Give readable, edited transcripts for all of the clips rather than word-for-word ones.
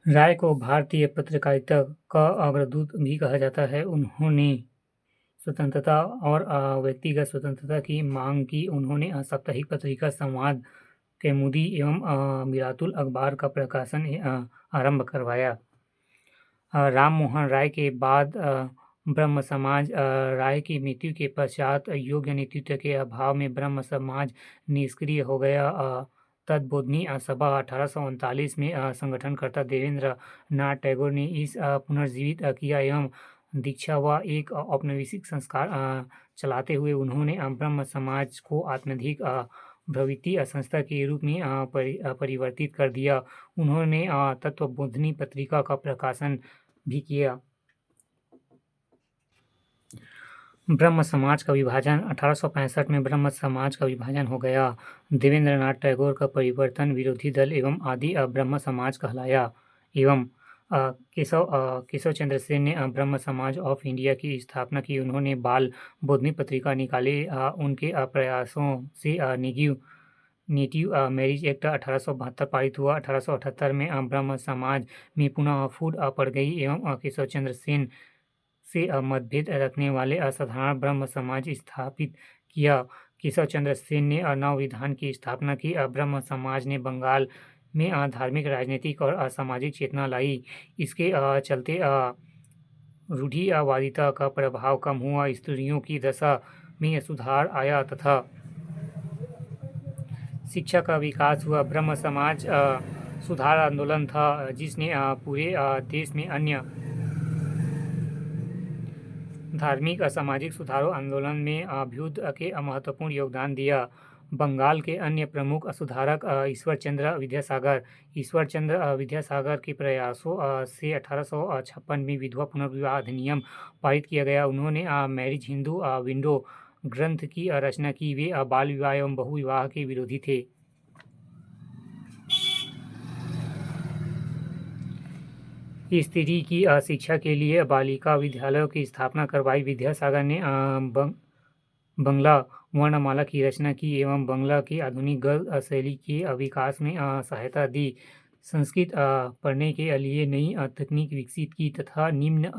राय को भारतीय पत्रकारिता का अग्रदूत भी कहा जाता है। उन्होंने स्वतंत्रता और व्यक्तिगत स्वतंत्रता की मांग की। उन्होंने साप्ताहिक पत्रिका संवाद, कौमुदी एवं मिरातुल अखबार का प्रकाशन आरंभ करवाया। राम मोहन राय के बाद ब्रह्म समाज राय की मृत्यु के पश्चात योग्य नेतृत्व के अभाव में ब्रह्म समाज निष्क्रिय हो गया। तद्बोधनी सभा 1839 में संगठनकर्ता देवेंद्र नाथ टैगोर ने इस पुनर्जीवित किया एवं दीक्षा व एक औपनिवेशिक संस्कार चलाते हुए उन्होंने ब्रह्म समाज को आत्माधिक प्रवृत्ति संस्था के रूप में परिवर्तित कर दिया। उन्होंने तत्वबोधिनी पत्रिका का प्रकाशन भी किया। ब्रह्म समाज का विभाजन 1865 में ब्रह्म समाज का विभाजन हो गया। देवेंद्र नाथ टैगोर का परिवर्तन विरोधी दल एवं आदि ब्रह्म समाज कहलाया एवं केशव चंद्र सेन ने ब्रह्म समाज ऑफ इंडिया की स्थापना की। उन्होंने बाल बोधनी पत्रिका निकाले। उनके प्रयासों से नेटिव मैरिज एक्ट 1872 पारित हुआ। 1878 में ब्रह्म समाज में पुनः फूट पड़ गई एवं केशव चंद्र सेन से मतभेद रखने वाले असाधारण ब्रह्म समाज स्थापित किया। केशव चंद्र सेन ने नव विधान की स्थापना की। ब्रह्म समाज ने बंगाल में धार्मिक, राजनीतिक और सामाजिक चेतना लाई। इसके चलते रूढ़िवादिता का प्रभाव कम हुआ, स्त्रियों की दशा में सुधार आया तथा शिक्षा का विकास हुआ। ब्रह्म समाज सुधार आंदोलन था जिसने पूरे देश में अन्य धार्मिक सामाजिक सुधारों आंदोलन में अभ्युदय के महत्वपूर्ण योगदान दिया। बंगाल के अन्य प्रमुख सुधारक ईश्वर चंद्र विद्यासागर के प्रयासों से 1856 में विधवा पुनर्विवाह अधिनियम पारित किया गया। उन्होंने मैरिज हिंदू विंडो ग्रंथ की रचना की। वे बाल विवाह एवं बहुविवाह के विरोधी थे। स्त्री की शिक्षा के लिए बालिका विद्यालयों की स्थापना करवाई। विद्यासागर ने बंगला वर्णमाला की रचना की एवं बंगला की आधुनिक गद्य शैली के विकास में सहायता दी। संस्कृत पढ़ने के लिए नई तकनीक विकसित की तथा निम्न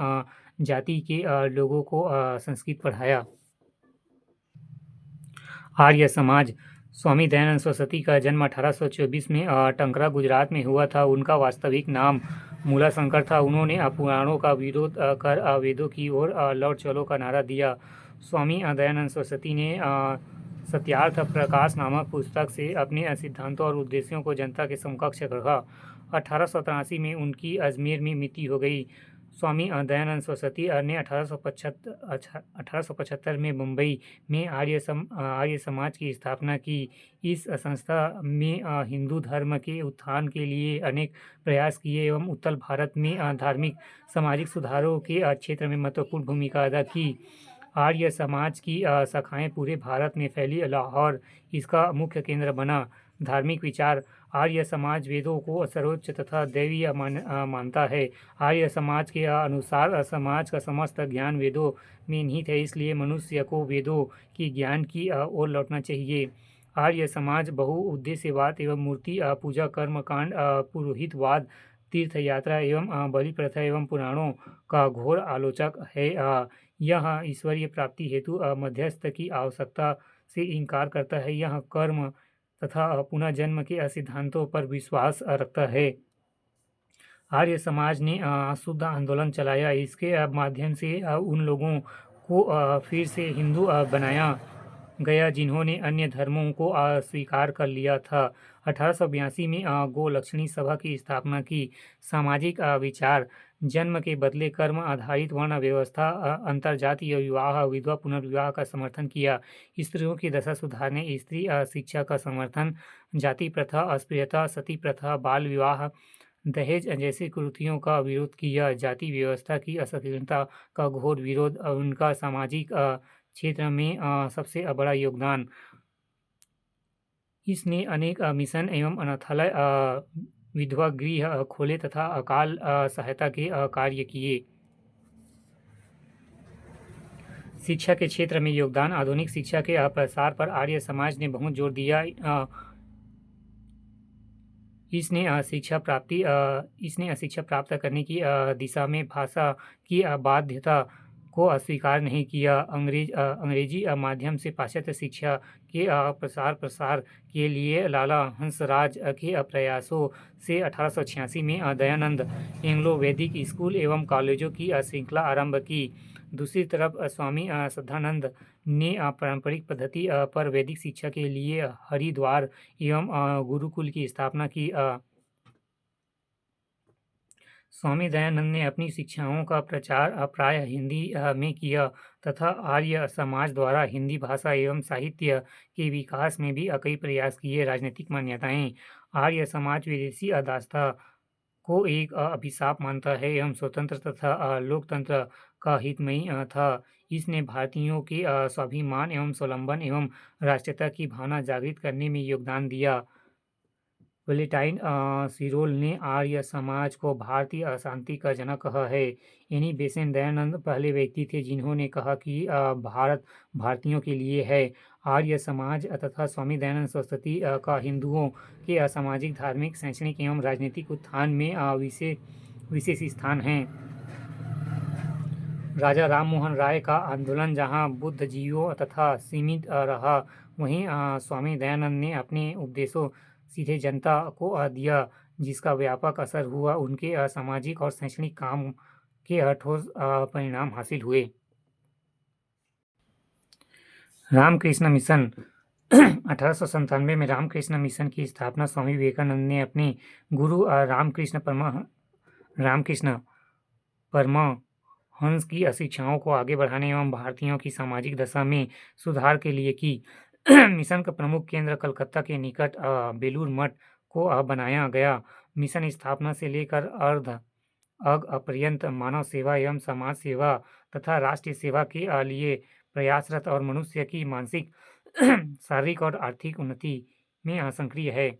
जाति के लोगों को संस्कृत पढ़ाया। आर्य समाज। स्वामी दयानंद सरस्वती का जन्म 1824 में टंकरा, गुजरात में हुआ था। उनका वास्तविक नाम मूलाशंकर था। उन्होंने पुराणों का विरोध कर वेदों की ओर लौट चलो का नारा दिया। स्वामी दयानंद सरस्वती ने सत्यार्थ प्रकाश नामक पुस्तक से अपने सिद्धांतों और उद्देश्यों को जनता के समकक्ष रखा। 1883 में उनकी अजमेर में मृत्यु हो गई। स्वामी दयानंद सरस्वती ने 1875 में मुंबई में आर्य समाज की स्थापना की। इस संस्था में हिंदू धर्म के उत्थान के लिए अनेक प्रयास किए एवं उत्तर भारत में धार्मिक सामाजिक सुधारों के क्षेत्र में महत्वपूर्ण भूमिका अदा की। आर्य समाज की शाखाएं पूरे भारत में फैली। लाहौर इसका मुख्य केंद्र बना। धार्मिक विचार। आर्य समाज वेदों को सर्वोच्च तथा दैवीय मानता है। आर्य समाज के अनुसार समाज का समस्त ज्ञान वेदों में निहित है, इसलिए मनुष्य को वेदों के ज्ञान की ओर लौटना चाहिए। आर्य समाज बहुउद्देश्यवाद एवं मूर्ति पूजा, कर्मकांड, पुरोहितवाद, तीर्थ यात्रा एवं बलि प्रथा एवं पुराणों का घोर आलोचक है। यह ईश्वरीय प्राप्ति हेतु मध्यस्थ की आवश्यकता से इनकार करता है। यह कर्म तथा पुनर्जन्म के सिद्धांतों पर विश्वास रखता है। आर्य समाज ने शुद्ध आंदोलन चलाया। इसके माध्यम से उन लोगों को फिर से हिंदू बनाया गया जिन्होंने अन्य धर्मों को स्वीकार कर लिया था। 1882 में गोलक्षणी सभा की स्थापना की। सामाजिक विचार। जन्म के बदले कर्म आधारित वर्ण व्यवस्था, अंतरजातीय विवाह, विधवा पुनर्विवाह का समर्थन किया। स्त्रियों की दशा सुधारने, स्त्री शिक्षा का समर्थन, जाति प्रथा, अस्पृश्यता, सती प्रथा, बाल विवाह, दहेज जैसी कुरीतियों का विरोध किया। जाति व्यवस्था की असंकीर्णता का घोर विरोध। उनका सामाजिक क्षेत्र में सबसे बड़ा योगदान। इसने अनेक मिशन एवं अनाथालय, विधवा गृह खोले तथा अकाल सहायता के कार्य किए। शिक्षा के क्षेत्र में योगदान। आधुनिक शिक्षा के प्रसार पर आर्य समाज ने बहुत जोर दिया। इसने शिक्षा प्राप्त करने की दिशा में भाषा की बाध्यता को अस्वीकार नहीं किया। अंग्रेजी माध्यम से पाश्चात्य शिक्षा के प्रसार के लिए लाला हंसराज के प्रयासों से 1886 में दयानंद एंग्लो वैदिक स्कूल एवं कॉलेजों की श्रृंखला आरंभ की। दूसरी तरफ स्वामी श्रद्धानंद ने पारंपरिक पद्धति पर वैदिक शिक्षा के लिए हरिद्वार एवं गुरुकुल की स्थापना की। स्वामी दयानंद ने अपनी शिक्षाओं का प्रचार प्रायः हिंदी में किया तथा आर्य समाज द्वारा हिंदी भाषा एवं साहित्य के विकास में भी कई प्रयास किए। राजनीतिक मान्यताएं। आर्य समाज विदेशी दासता को एक अभिशाप मानता है एवं स्वतंत्र तथा लोकतंत्र का हितमयी था। इसने भारतीयों के स्वाभिमान एवं स्वावलंबन एवं राष्ट्रीयता की भावना जागृत करने में योगदान दिया। वैलेंटाइन सिरोल ने आर्य समाज को भारतीय अशांति का जनक कहा है। इन्हीं बेसेन दयानंद पहले व्यक्ति थे जिन्होंने कहा कि भारत भारतीयों के लिए है। आर्य समाज तथा स्वामी दयानंद सरस्वती का हिंदुओं के सामाजिक, धार्मिक, शैक्षणिक एवं राजनीतिक उत्थान में विशेष स्थान है। राजा राम मोहन राय का आंदोलन जहां बुद्धिजीवियों तथा सीमित रहा, वहीं स्वामी दयानंद ने अपने उपदेशों सीधे जनता को दिया, जिसका व्यापक असर हुआ। उनके सामाजिक और शैक्षणिक काम के ठोस परिणाम हासिल हुए। रामकृष्ण मिशन 1897 में रामकृष्ण मिशन की स्थापना स्वामी विवेकानंद ने अपने गुरु रामकृष्ण परमहंस की शिक्षाओं को आगे बढ़ाने एवं भारतीयों की सामाजिक दशा में सुधार के लिए की। मिशन का प्रमुख केंद्र कलकत्ता के निकट बेलूर मठ को बनाया गया। मिशन स्थापना से लेकर पर्यंत मानव सेवा एवं समाज सेवा तथा राष्ट्रीय सेवा के लिए प्रयासरत और मनुष्य की मानसिक, शारीरिक और आर्थिक उन्नति में सक्रिय है।